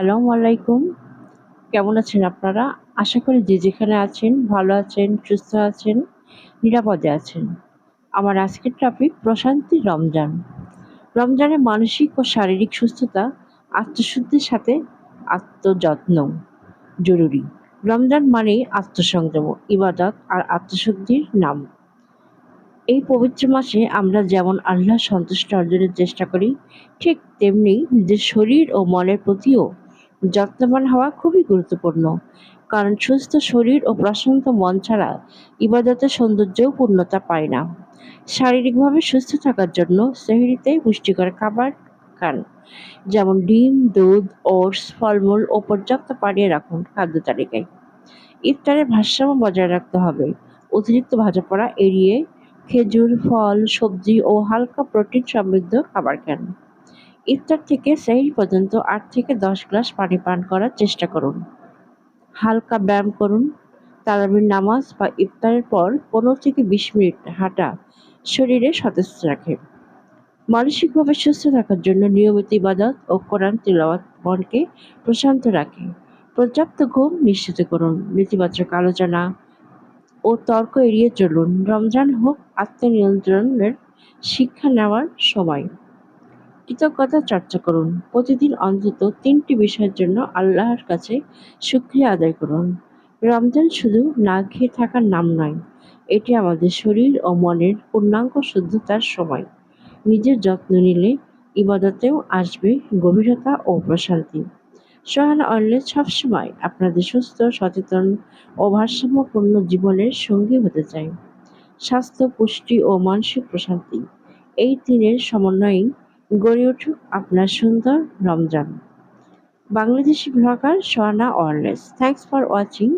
আসসালামু আলাইকুম। কেমন আছেন আপনারা? আশা করি যে যেখানে আছেন ভালো আছেন, সুস্থ আছেন, নিরাপদে আছেন। আমার আজকের টপিক প্রশান্তির রমজান। রমজানে মানসিক ও শারীরিক সুস্থতা, আত্মশুদ্ধির সাথে আত্মযত্ন জরুরি। রমজান মানেই আত্মসংযম, ইবাদত আর আত্মশুদ্ধির নাম। এই পবিত্র মাসে আমরা যেমন আল্লাহর সন্তুষ্টি অর্জনের চেষ্টা করি, ঠিক তেমনি নিজের শরীর ও মনের প্রতিও যত্নবান হওয়া খুবই গুরুত্বপূর্ণ। কারণ সুস্থ শরীর ও প্রশান্ত মন ছাড়া ইবাদতের সৌন্দর্যও পূর্ণতা পায় না। শারীরিকভাবে সুস্থ থাকার জন্য সেহরিতে পুষ্টিকর খাবার খান, যেমন ডিম, দুধ, ওটস, ফলমূল ও পর্যাপ্ত পানি রাখুন খাদ্য তালিকায়। ইফতারের ভারসাম্য বজায় রাখতে হবে। অতিরিক্ত ভাজাপোড়া এড়িয়ে খেজুর, ফল, সবজি ও হালকা প্রোটিন সমৃদ্ধ খাবার খান। ইফতার থেকে সেহরি পর্যন্ত ৮ থেকে ১০ গ্লাস পানি পান করার চেষ্টা করুন। হালকা ব্যায়াম করুন। তারাবির নামাজ বা ইফতারের পর ১৫ থেকে ২০ মিনিট হাঁটা শরীরে সতেজ রাখে। মানসিকভাবে সুস্থ থাকার জন্য নিয়মিত ইবাদত ও কোরআন তিলাওয়াত মনকে প্রশান্ত রাখে। পর্যাপ্ত ঘুম নিশ্চিত করুন। নেতিবাচক আলোচনা ও তর্ক এড়িয়ে চলুন। রমজান হোক আত্মনিয়ন্ত্রণের শিক্ষা নেওয়ার সময়। কৃতজ্ঞতা চর্চা করুন। প্রতিদিন অন্তত ৩টি বিষয়ের জন্য আল্লাহর কাছে শুকরিয়া আদায় করুন। রমজান শুধু না খেয়ে থাকার নাম নয়, এটি আমাদের শরীর ও মনের পূর্ণাঙ্গ শুদ্ধতার সময়। নিজের যত্ন নিলে ইবাদতেও আসবে গভীরতা ও প্রশান্তি। সোহানা অনলাইন সবসময় আপনাদের সুস্থ, সচেতন ও ভারসাম্যপূর্ণ জীবনের সঙ্গী হতে চায়। স্বাস্থ্য, পুষ্টি ও মানসিক প্রশান্তি, এই তিনের সমন্বয়েই গড়ে উঠুক আপনার সুন্দর রমজান। বাংলাদেশি ব্লগার সোহানা অর্নেস। Thanks for watching.